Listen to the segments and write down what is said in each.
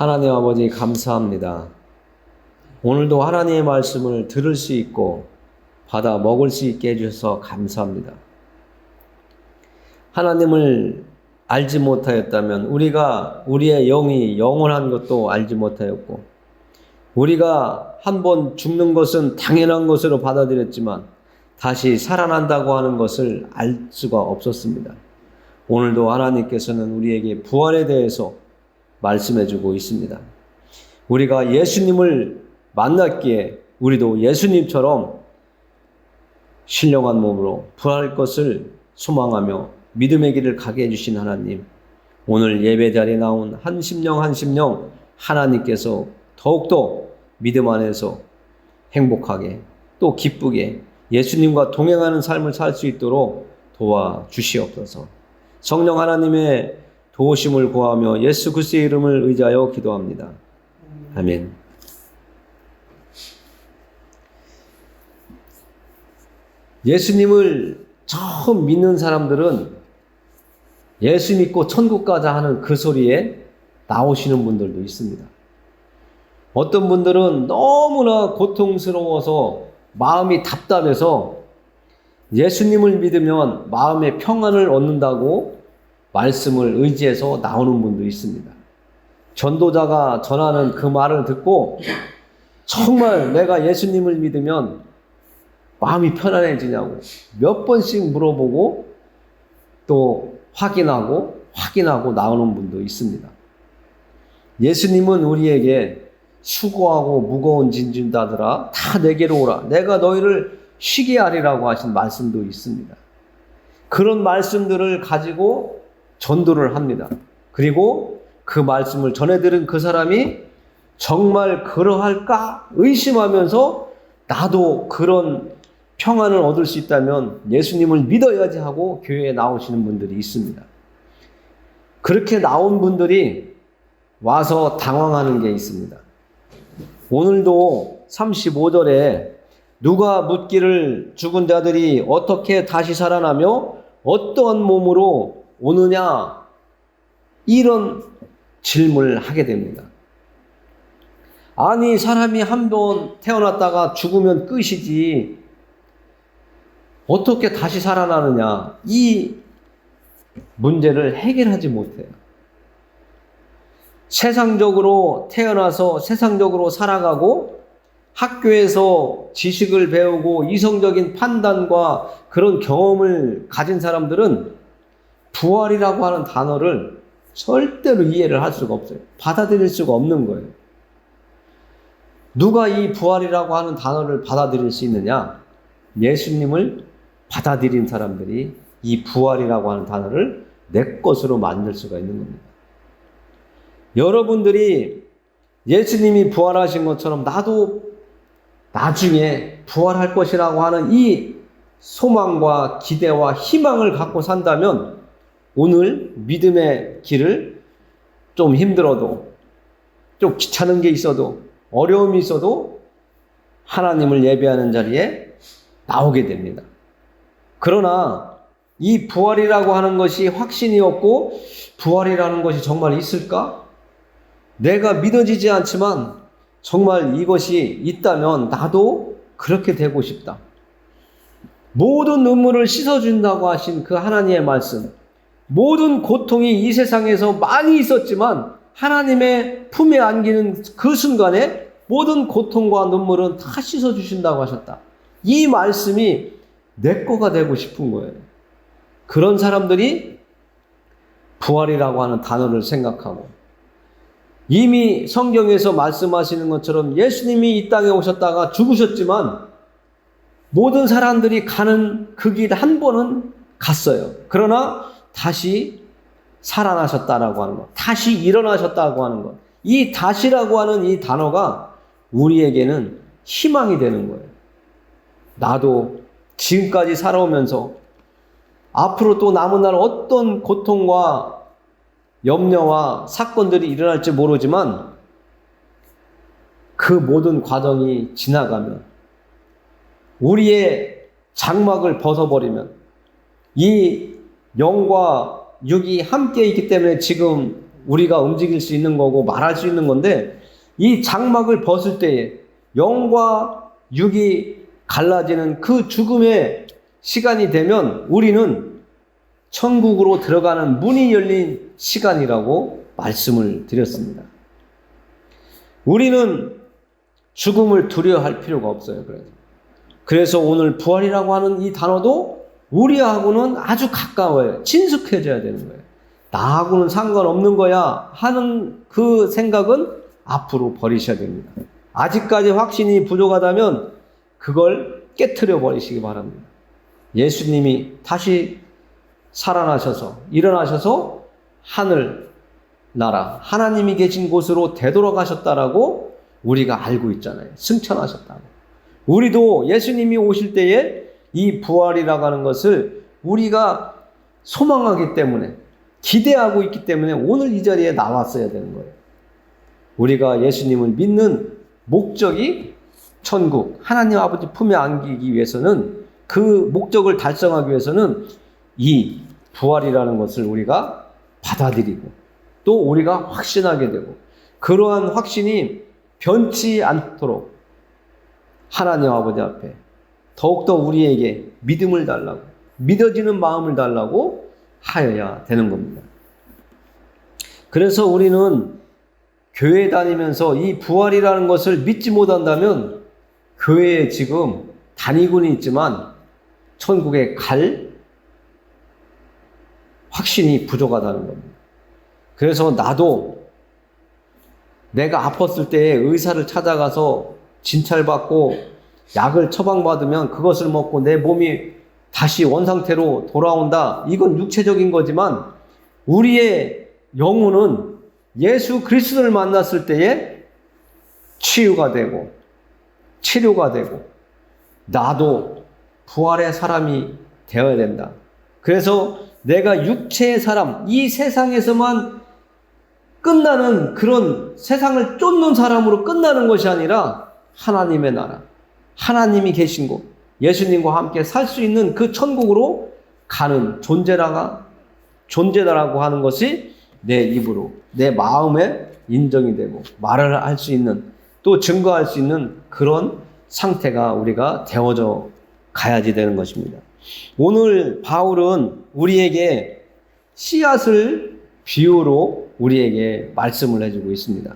하나님 아버지 감사합니다. 오늘도 하나님의 말씀을 들을 수 있고 받아 먹을 수 있게 해주셔서 감사합니다. 하나님을 알지 못하였다면 우리의 영이 영원한 것도 알지 못하였고, 우리가 한번 죽는 것은 당연한 것으로 받아들였지만 다시 살아난다고 하는 것을 알 수가 없었습니다. 오늘도 하나님께서는 우리에게 부활에 대해서 말씀해주고 있습니다. 우리가 예수님을 만났기에 우리도 예수님처럼 신령한 몸으로 부활할 것을 소망하며 믿음의 길을 가게 해주신 하나님, 오늘 예배 자리에 나온 한 심령 한 심령 하나님께서 더욱더 믿음 안에서 행복하게 또 기쁘게 예수님과 동행하는 삶을 살 수 있도록 도와주시옵소서. 성령 하나님의 도우심을 구하며 예수 그리스도의 이름을 의지하여 기도합니다. 아멘. 예수님을 처음 믿는 사람들은 예수 믿고 천국 가자 하는 그 소리에 나오시는 분들도 있습니다. 어떤 분들은 너무나 고통스러워서 마음이 답답해서 예수님을 믿으면 마음의 평안을 얻는다고 말씀을 의지해서 나오는 분도 있습니다. 전도자가 전하는 그 말을 듣고 정말 내가 예수님을 믿으면 마음이 편안해지냐고 몇 번씩 물어보고 또 확인하고 나오는 분도 있습니다. 예수님은 우리에게 수고하고 무거운 짐진 자들아 다 내게로 오라, 내가 너희를 쉬게 하리라고 하신 말씀도 있습니다. 그런 말씀들을 가지고 전도를 합니다. 그리고 그 말씀을 전해들은 그 사람이 정말 그러할까 의심하면서 나도 그런 평안을 얻을 수 있다면 예수님을 믿어야지 하고 교회에 나오시는 분들이 있습니다. 그렇게 나온 분들이 와서 당황하는 게 있습니다. 오늘도 35절에 누가 묻기를 죽은 자들이 어떻게 다시 살아나며 어떠한 몸으로 오느냐, 이런 질문을 하게 됩니다. 아니, 사람이 한 번 태어났다가 죽으면 끝이지 어떻게 다시 살아나느냐, 이 문제를 해결하지 못해요. 세상적으로 태어나서 세상적으로 살아가고 학교에서 지식을 배우고 이성적인 판단과 그런 경험을 가진 사람들은 부활이라고 하는 단어를 절대로 이해를 할 수가 없어요. 받아들일 수가 없는 거예요. 누가 이 부활이라고 하는 단어를 받아들일 수 있느냐? 예수님을 받아들인 사람들이 이 부활이라고 하는 단어를 내 것으로 만들 수가 있는 겁니다. 여러분들이 예수님이 부활하신 것처럼 나도 나중에 부활할 것이라고 하는 이 소망과 기대와 희망을 갖고 산다면 오늘 믿음의 길을 좀 힘들어도, 좀 귀찮은 게 있어도, 어려움이 있어도 하나님을 예배하는 자리에 나오게 됩니다. 그러나 이 부활이라고 하는 것이 확신이 없고 부활이라는 것이 정말 있을까? 내가 믿어지지 않지만 정말 이것이 있다면 나도 그렇게 되고 싶다. 모든 눈물을 씻어준다고 하신 그 하나님의 말씀, 모든 고통이 이 세상에서 많이 있었지만 하나님의 품에 안기는 그 순간에 모든 고통과 눈물은 다 씻어주신다고 하셨다. 이 말씀이 내 거가 되고 싶은 거예요. 그런 사람들이 부활이라고 하는 단어를 생각하고, 이미 성경에서 말씀하시는 것처럼 예수님이 이 땅에 오셨다가 죽으셨지만 모든 사람들이 가는 그 길 한 번은 갔어요. 그러나 다시 살아나셨다라고 하는 것, 다시 일어나셨다고 하는 것, 이 다시라고 하는 이 단어가 우리에게는 희망이 되는 거예요. 나도 지금까지 살아오면서 앞으로 또 남은 날 어떤 고통과 염려와 사건들이 일어날지 모르지만 그 모든 과정이 지나가면, 우리의 장막을 벗어버리면, 이 영과 육이 함께 있기 때문에 지금 우리가 움직일 수 있는 거고 말할 수 있는 건데, 이 장막을 벗을 때에 영과 육이 갈라지는 그 죽음의 시간이 되면 우리는 천국으로 들어가는 문이 열린 시간이라고 말씀을 드렸습니다. 우리는 죽음을 두려워할 필요가 없어요. 그래서 오늘 부활이라고 하는 이 단어도 우리하고는 아주 가까워요. 친숙해져야 되는 거예요. 나하고는 상관없는 거야 하는 그 생각은 앞으로 버리셔야 됩니다. 아직까지 확신이 부족하다면 그걸 깨트려 버리시기 바랍니다. 예수님이 다시 살아나셔서 일어나셔서 하늘 나라 하나님이 계신 곳으로 되돌아가셨다라고 우리가 알고 있잖아요. 승천하셨다고. 우리도 예수님이 오실 때에 이 부활이라고 하는 것을 우리가 소망하기 때문에, 기대하고 있기 때문에 오늘 이 자리에 나왔어야 되는 거예요. 우리가 예수님을 믿는 목적이 천국, 하나님 아버지 품에 안기기 위해서는, 그 목적을 달성하기 위해서는 이 부활이라는 것을 우리가 받아들이고 또 우리가 확신하게 되고, 그러한 확신이 변치 않도록 하나님 아버지 앞에 더욱더 우리에게 믿음을 달라고, 믿어지는 마음을 달라고 하여야 되는 겁니다. 그래서 우리는 교회 다니면서 이 부활이라는 것을 믿지 못한다면 교회에 지금 다니고는 있지만 천국에 갈 확신이 부족하다는 겁니다. 그래서 나도 내가 아팠을 때 의사를 찾아가서 진찰받고 약을 처방받으면 그것을 먹고 내 몸이 다시 원상태로 돌아온다. 이건 육체적인 거지만 우리의 영혼은 예수 그리스도를 만났을 때에 치유가 되고 치료가 되고 나도 부활의 사람이 되어야 된다. 그래서 내가 육체의 사람, 이 세상에서만 끝나는 그런 세상을 쫓는 사람으로 끝나는 것이 아니라 하나님의 나라, 하나님이 계신 곳, 예수님과 함께 살 수 있는 그 천국으로 가는 존재다라고 하는 것이 내 입으로, 내 마음에 인정이 되고 말을 할 수 있는, 또 증거할 수 있는 그런 상태가 우리가 되어져 가야지 되는 것입니다. 오늘 바울은 우리에게 씨앗을 비유로 우리에게 말씀을 해주고 있습니다.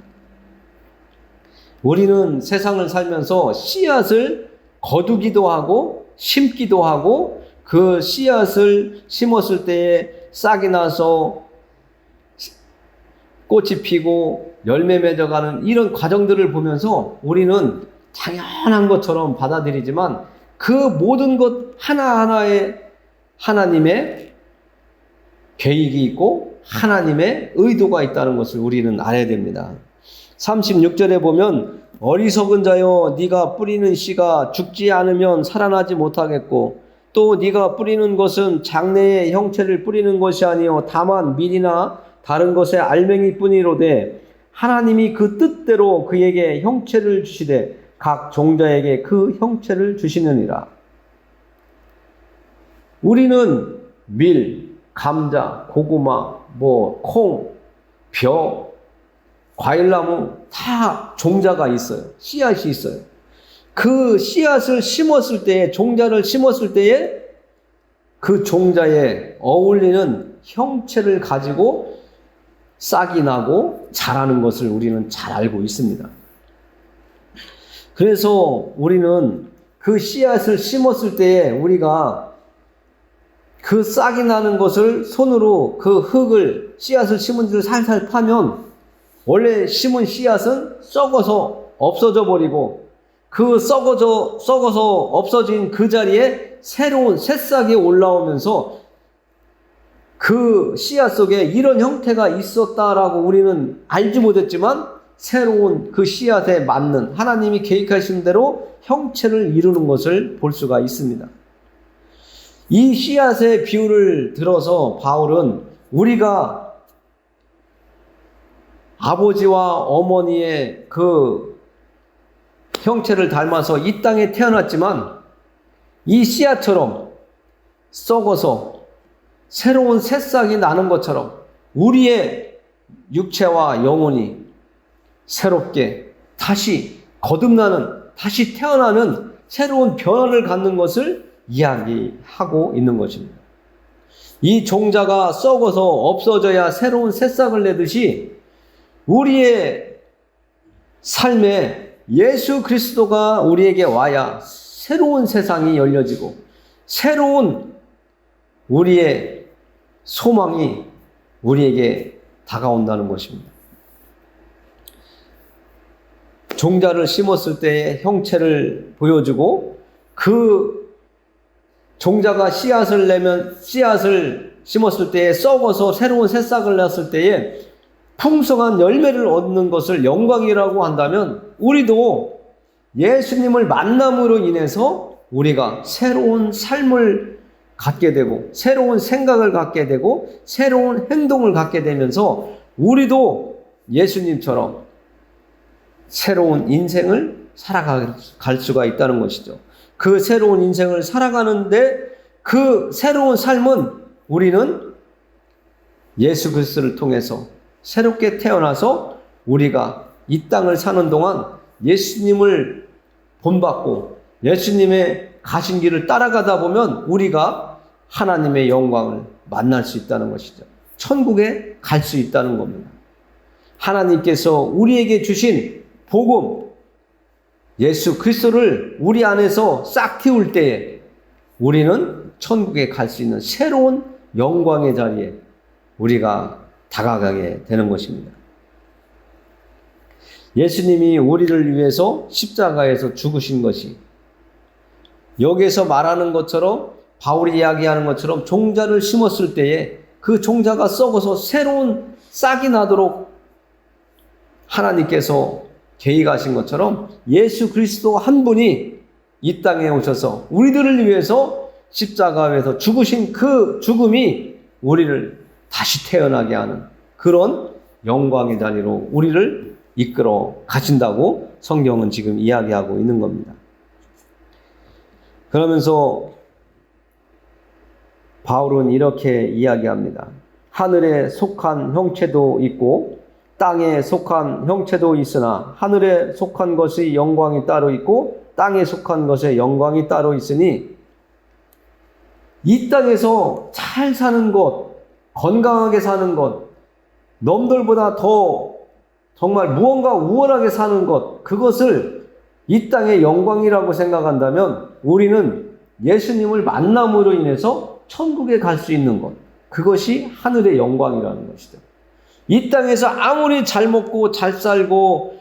우리는 세상을 살면서 씨앗을 거두기도 하고 심기도 하고, 그 씨앗을 심었을 때에 싹이 나서 꽃이 피고 열매 맺어가는 이런 과정들을 보면서 우리는 당연한 것처럼 받아들이지만 그 모든 것 하나하나에 하나님의 계획이 있고 하나님의 의도가 있다는 것을 우리는 알아야 됩니다. 36절에 보면 어리석은 자여 네가 뿌리는 씨가 죽지 않으면 살아나지 못하겠고, 또 네가 뿌리는 것은 장래의 형체를 뿌리는 것이 아니요 다만 밀이나 다른 것의 알맹이 뿐이로되 하나님이 그 뜻대로 그에게 형체를 주시되 각 종자에게 그 형체를 주시느니라. 우리는 밀, 감자, 고구마, 콩, 벼, 과일나무 다 종자가 있어요. 씨앗이 있어요. 그 씨앗을 심었을 때에, 종자를 심었을 때에 그 종자에 어울리는 형체를 가지고 싹이 나고 자라는 것을 우리는 잘 알고 있습니다. 그래서 우리는 그 씨앗을 심었을 때에 우리가 그 싹이 나는 것을 손으로 그 흙을, 씨앗을 심은 데를 살살 파면 원래 심은 씨앗은 썩어서 없어져 버리고, 그 썩어서 없어진 그 자리에 새로운 새싹이 올라오면서 그 씨앗 속에 이런 형태가 있었다라고 우리는 알지 못했지만 새로운 그 씨앗에 맞는 하나님이 계획하신 대로 형체를 이루는 것을 볼 수가 있습니다. 이 씨앗의 비유를 들어서 바울은 우리가 아버지와 어머니의 그 형체를 닮아서 이 땅에 태어났지만 이 씨앗처럼 썩어서 새로운 새싹이 나는 것처럼 우리의 육체와 영혼이 새롭게 다시 거듭나는, 다시 태어나는 새로운 변화를 갖는 것을 이야기하고 있는 것입니다. 이 종자가 썩어서 없어져야 새로운 새싹을 내듯이 우리의 삶에 예수 그리스도가 우리에게 와야 새로운 세상이 열려지고 새로운 우리의 소망이 우리에게 다가온다는 것입니다. 종자를 심었을 때의 형체를 보여주고 그 종자가 씨앗을 심었을 때에 썩어서 새로운 새싹을 낳았을 때에 풍성한 열매를 얻는 것을 영광이라고 한다면 우리도 예수님을 만남으로 인해서 우리가 새로운 삶을 갖게 되고 새로운 생각을 갖게 되고 새로운 행동을 갖게 되면서 우리도 예수님처럼 새로운 인생을 살아갈 수가 있다는 것이죠. 그 새로운 인생을 살아가는데 그 새로운 삶은 우리는 예수 그리스도를 통해서 새롭게 태어나서 우리가 이 땅을 사는 동안 예수님을 본받고 예수님의 가신 길을 따라가다 보면 우리가 하나님의 영광을 만날 수 있다는 것이죠. 천국에 갈 수 있다는 겁니다. 하나님께서 우리에게 주신 복음, 예수 그리스도를 우리 안에서 싹 틔울 때에 우리는 천국에 갈 수 있는 새로운 영광의 자리에 우리가 다가가게 되는 것입니다. 예수님이 우리를 위해서 십자가에서 죽으신 것이 여기에서 말하는 것처럼 바울이 이야기하는 것처럼 종자를 심었을 때에 그 종자가 썩어서 새로운 싹이 나도록 하나님께서 계획하신 것처럼 예수 그리스도 한 분이 이 땅에 오셔서 우리들을 위해서 십자가에서 죽으신 그 죽음이 우리를 다시 태어나게 하는 그런 영광의 자리로 우리를 이끌어 가신다고 성경은 지금 이야기하고 있는 겁니다. 그러면서 바울은 이렇게 이야기합니다. 하늘에 속한 형체도 있고 땅에 속한 형체도 있으나 하늘에 속한 것의 영광이 따로 있고 땅에 속한 것의 영광이 따로 있으니 이 땅에서 잘 사는 것, 건강하게 사는 것, 남들보다 더 정말 무언가 우월하게 사는 것, 그것을 이 땅의 영광이라고 생각한다면 우리는 예수님을 만남으로 인해서 천국에 갈 수 있는 것, 그것이 하늘의 영광이라는 것이죠. 이 땅에서 아무리 잘 먹고 잘 살고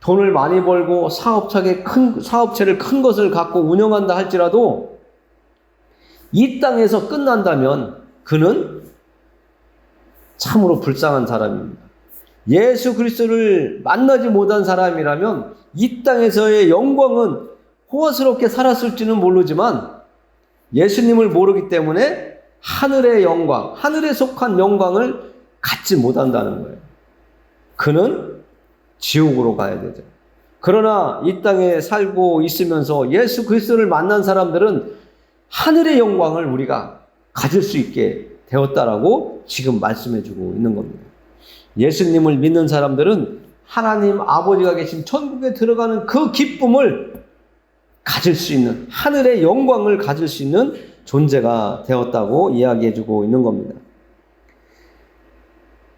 돈을 많이 벌고 사업체를 큰 것을 갖고 운영한다 할지라도 이 땅에서 끝난다면 그는 참으로 불쌍한 사람입니다. 예수 그리스도를 만나지 못한 사람이라면 이 땅에서의 영광은 호화스럽게 살았을지는 모르지만 예수님을 모르기 때문에 하늘의 영광, 하늘에 속한 영광을 갖지 못한다는 거예요. 그는 지옥으로 가야 되죠. 그러나 이 땅에 살고 있으면서 예수 그리스도를 만난 사람들은 하늘의 영광을 우리가 가질 수 있게 되었다라고 지금 말씀해주고 있는 겁니다. 예수님을 믿는 사람들은 하나님 아버지가 계신 천국에 들어가는 그 기쁨을 가질 수 있는, 하늘의 영광을 가질 수 있는 존재가 되었다고 이야기해주고 있는 겁니다.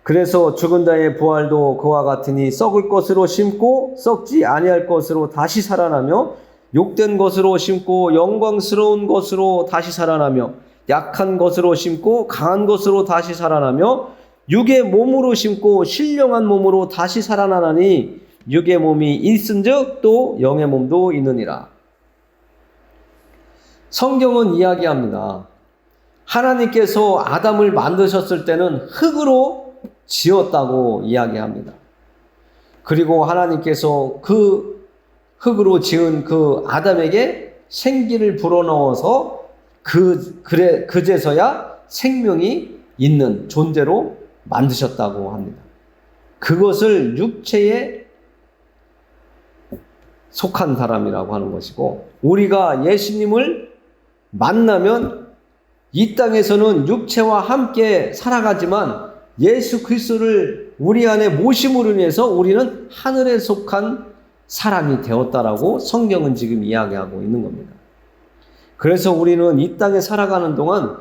그래서 죽은 자의 부활도 그와 같으니 썩을 것으로 심고 썩지 아니할 것으로 다시 살아나며 욕된 것으로 심고 영광스러운 것으로 다시 살아나며 약한 것으로 심고 강한 것으로 다시 살아나며 육의 몸으로 심고 신령한 몸으로 다시 살아나나니 육의 몸이 있은즉 또 영의 몸도 있느니라. 성경은 이야기합니다. 하나님께서 아담을 만드셨을 때는 흙으로 지었다고 이야기합니다. 그리고 하나님께서 그 흙으로 지은 그 아담에게 생기를 불어넣어서 그제서야 생명이 있는 존재로 만드셨다고 합니다. 그것을 육체에 속한 사람이라고 하는 것이고, 우리가 예수님을 만나면 이 땅에서는 육체와 함께 살아가지만 예수 그리스도를 우리 안에 모심으로 인해서 우리는 하늘에 속한 사람이 되었다라고 성경은 지금 이야기하고 있는 겁니다. 그래서 우리는 이 땅에 살아가는 동안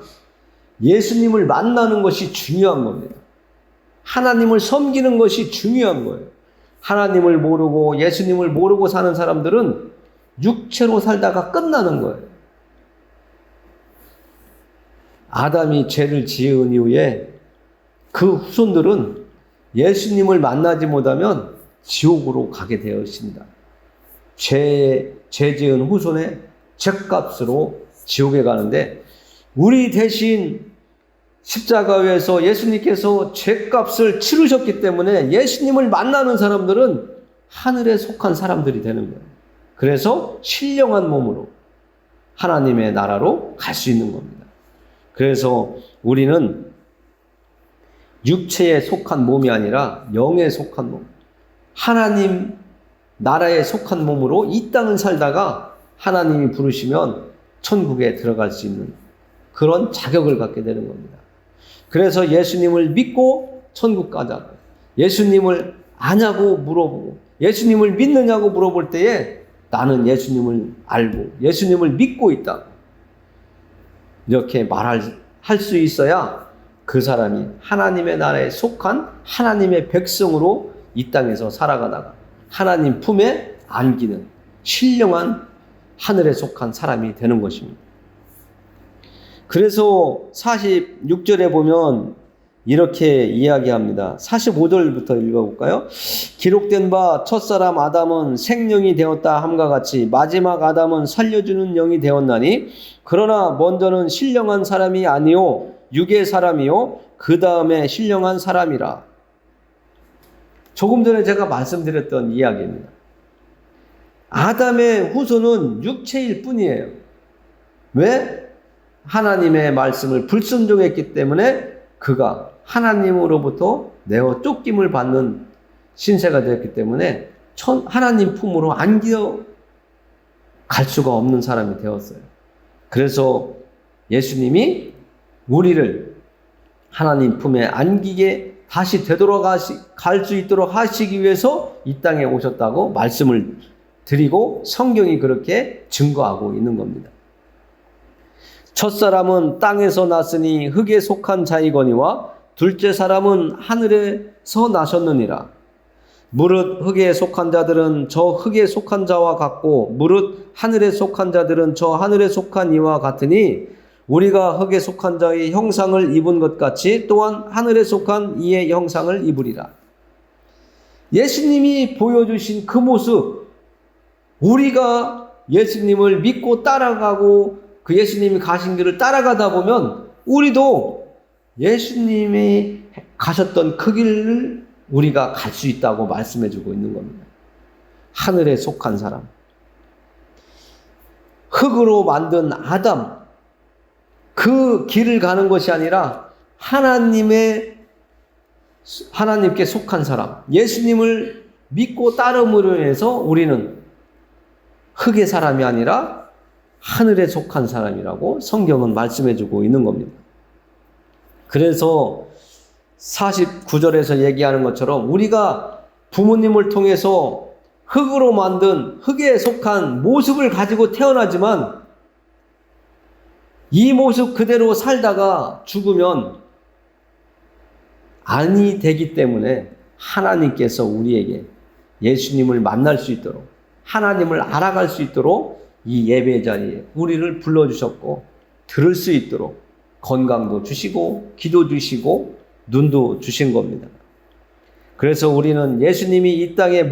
예수님을 만나는 것이 중요한 겁니다. 하나님을 섬기는 것이 중요한 거예요. 하나님을 모르고 예수님을 모르고 사는 사람들은 육체로 살다가 끝나는 거예요. 아담이 죄를 지은 이후에 그 후손들은 예수님을 만나지 못하면 지옥으로 가게 되어 있습니다. 죄 지은 후손의 죄값으로 지옥에 가는데, 우리 대신 십자가에서 예수님께서 죄값을 치르셨기 때문에 예수님을 만나는 사람들은 하늘에 속한 사람들이 되는 거예요. 그래서 신령한 몸으로 하나님의 나라로 갈 수 있는 겁니다. 그래서 우리는 육체에 속한 몸이 아니라 영에 속한 몸, 하나님 나라에 속한 몸으로 이 땅을 살다가 하나님이 부르시면 천국에 들어갈 수 있는 그런 자격을 갖게 되는 겁니다. 그래서 예수님을 믿고 천국 가자고, 예수님을 아냐고 물어보고, 예수님을 믿느냐고 물어볼 때에 나는 예수님을 알고 예수님을 믿고 있다, 이렇게 할 수 있어야 그 사람이 하나님의 나라에 속한 하나님의 백성으로 이 땅에서 살아가다가 하나님 품에 안기는 신령한 하늘에 속한 사람이 되는 것입니다. 그래서 46절에 보면 이렇게 이야기합니다. 45절부터 읽어볼까요? 기록된 바 첫사람 아담은 생령이 되었다 함과 같이 마지막 아담은 살려주는 영이 되었나니, 그러나 먼저는 신령한 사람이 아니요 육의 사람이요 그 다음에 신령한 사람이라. 조금 전에 제가 말씀드렸던 이야기입니다. 아담의 후손은 육체일 뿐이에요. 왜? 하나님의 말씀을 불순종했기 때문에 그가 하나님으로부터 내어 쫓김을 받는 신세가 되었기 때문에 하나님 품으로 안겨 갈 수가 없는 사람이 되었어요. 그래서 예수님이 우리를 하나님 품에 안기게 다시 되돌아갈 수 있도록 하시기 위해서 이 땅에 오셨다고 말씀을 드리고 성경이 그렇게 증거하고 있는 겁니다. 첫사람은 땅에서 났으니 흙에 속한 자이거니와 둘째 사람은 하늘에서 나셨느니라. 무릇 흙에 속한 자들은 저 흙에 속한 자와 같고 무릇 하늘에 속한 자들은 저 하늘에 속한 이와 같으니, 우리가 흙에 속한 자의 형상을 입은 것 같이 또한 하늘에 속한 이의 형상을 입으리라. 예수님이 보여주신 그 모습, 우리가 예수님을 믿고 따라가고 그 예수님이 가신 길을 따라가다 보면 우리도 예수님이 가셨던 그 길을 우리가 갈 수 있다고 말씀해 주고 있는 겁니다. 하늘에 속한 사람, 흙으로 만든 아담, 그 길을 가는 것이 아니라 하나님께 속한 사람, 예수님을 믿고 따름으로 인해서 우리는 흙의 사람이 아니라 하늘에 속한 사람이라고 성경은 말씀해 주고 있는 겁니다. 그래서 49절에서 얘기하는 것처럼 우리가 부모님을 통해서 흙으로 만든 흙에 속한 모습을 가지고 태어나지만 이 모습 그대로 살다가 죽으면 아니 되기 때문에 하나님께서 우리에게 예수님을 만날 수 있도록, 하나님을 알아갈 수 있도록 이 예배 자리에 우리를 불러주셨고, 들을 수 있도록 건강도 주시고 기도 주시고 눈도 주신 겁니다. 그래서 우리는 예수님이 이 땅에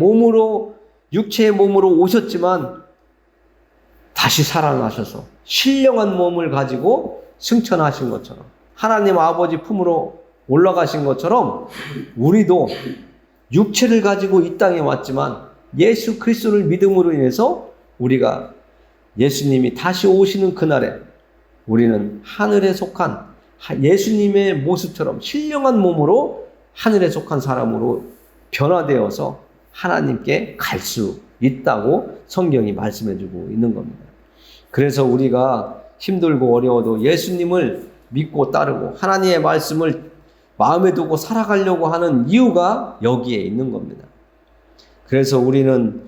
육체의 몸으로 오셨지만 다시 살아나셔서 신령한 몸을 가지고 승천하신 것처럼, 하나님 아버지 품으로 올라가신 것처럼 우리도 육체를 가지고 이 땅에 왔지만 예수 그리스도를 믿음으로 인해서 우리가 예수님이 다시 오시는 그날에 우리는 하늘에 속한 예수님의 모습처럼 신령한 몸으로 하늘에 속한 사람으로 변화되어서 하나님께 갈 수 있다고 성경이 말씀해 주고 있는 겁니다. 그래서 우리가 힘들고 어려워도 예수님을 믿고 따르고 하나님의 말씀을 마음에 두고 살아가려고 하는 이유가 여기에 있는 겁니다. 그래서 우리는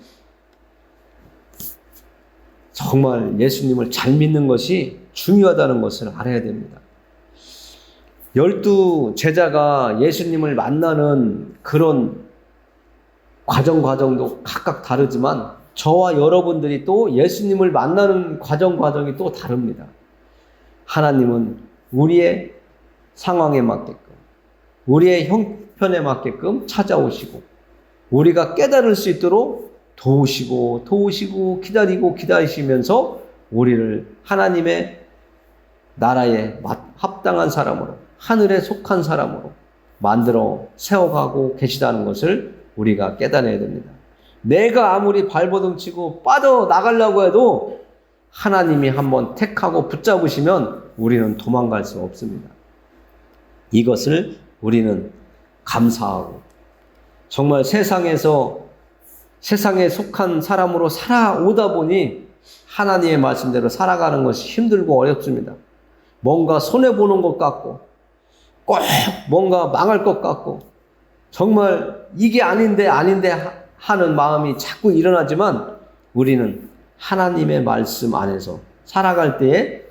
정말 예수님을 잘 믿는 것이 중요하다는 것을 알아야 됩니다. 12 제자가 예수님을 만나는 그런 과정도 각각 다르지만 저와 여러분들이 또 예수님을 만나는 과정이 또 다릅니다. 하나님은 우리의 상황에 맞게끔, 우리의 형편에 맞게끔 찾아오시고 우리가 깨달을 수 있도록 도우시고 기다리시면서 우리를 하나님의 나라에 합당한 사람으로, 하늘에 속한 사람으로 만들어 세워가고 계시다는 것을 우리가 깨달아야 됩니다. 내가 아무리 발버둥 치고 빠져나가려고 해도 하나님이 한번 택하고 붙잡으시면 우리는 도망갈 수 없습니다. 이것을 우리는 감사하고 정말 세상에 속한 사람으로 살아오다 보니 하나님의 말씀대로 살아가는 것이 힘들고 어렵습니다. 뭔가 손해보는 것 같고 꼭 뭔가 망할 것 같고 정말 이게 아닌데 하는 마음이 자꾸 일어나지만 우리는 하나님의 말씀 안에서 살아갈 때에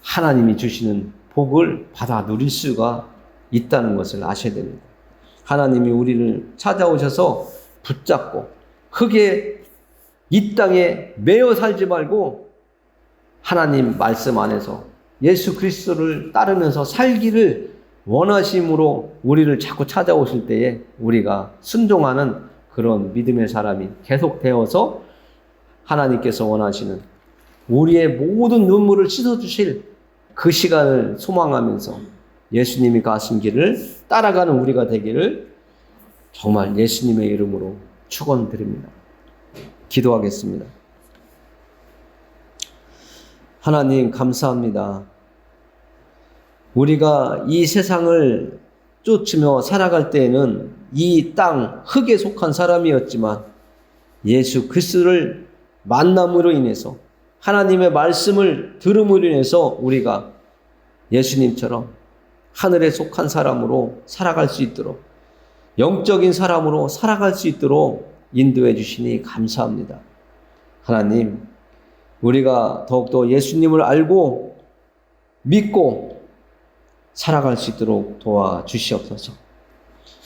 하나님이 주시는 복을 받아 누릴 수가 있다는 것을 아셔야 됩니다. 하나님이 우리를 찾아오셔서 붙잡고 흙에 이 땅에 매여 살지 말고 하나님 말씀 안에서 예수 그리스도를 따르면서 살기를 원하심으로 우리를 자꾸 찾아오실 때에 우리가 순종하는 그런 믿음의 사람이 계속되어서 하나님께서 원하시는 우리의 모든 눈물을 씻어주실 그 시간을 소망하면서 예수님이 가신 길을 따라가는 우리가 되기를 정말 예수님의 이름으로 축원드립니다. 기도하겠습니다. 하나님 감사합니다. 우리가 이 세상을 쫓으며 살아갈 때에는 이 땅 흙에 속한 사람이었지만 예수 그리스도를 만남으로 인해서 하나님의 말씀을 들음으로 인해서 우리가 예수님처럼 하늘에 속한 사람으로 살아갈 수 있도록 영적인 사람으로 살아갈 수 있도록 인도해 주시니 감사합니다. 하나님, 우리가 더욱더 예수님을 알고 믿고 살아갈 수 있도록 도와주시옵소서.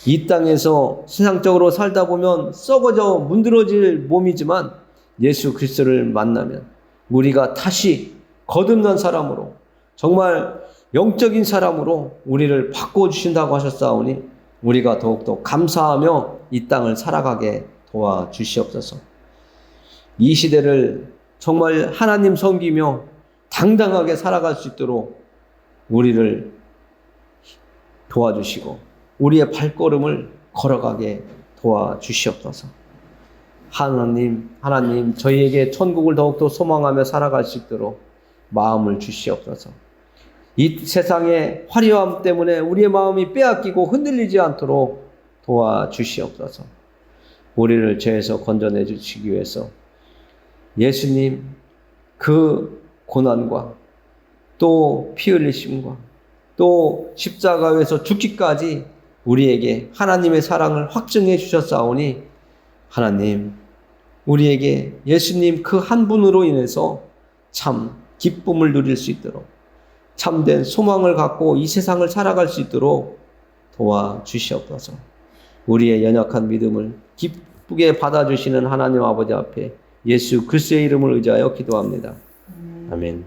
이 땅에서 세상적으로 살다 보면 썩어져 문드러질 몸이지만 예수 그리스도를 만나면 우리가 다시 거듭난 사람으로 정말 영적인 사람으로 우리를 바꿔주신다고 하셨사오니 우리가 더욱더 감사하며 이 땅을 살아가게 도와주시옵소서. 이 시대를 정말 하나님 섬기며 당당하게 살아갈 수 있도록 우리를 도와주시고 우리의 발걸음을 걸어가게 도와주시옵소서. 하나님 저희에게 천국을 더욱더 소망하며 살아갈 수 있도록 마음을 주시옵소서. 이 세상의 화려함 때문에 우리의 마음이 빼앗기고 흔들리지 않도록 도와주시옵소서. 우리를 죄에서 건져내 주시기 위해서 예수님 그 고난과 또 피 흘리심과 또 십자가에서 죽기까지 우리에게 하나님의 사랑을 확증해 주셨사오니 하나님 우리에게 예수님 그 한 분으로 인해서 참 기쁨을 누릴 수 있도록 참된 소망을 갖고 이 세상을 살아갈 수 있도록 도와주시옵소서. 우리의 연약한 믿음을 기쁘게 받아주시는 하나님 아버지 앞에 예수 그리스도의 이름을 의지하여 기도합니다. 아멘.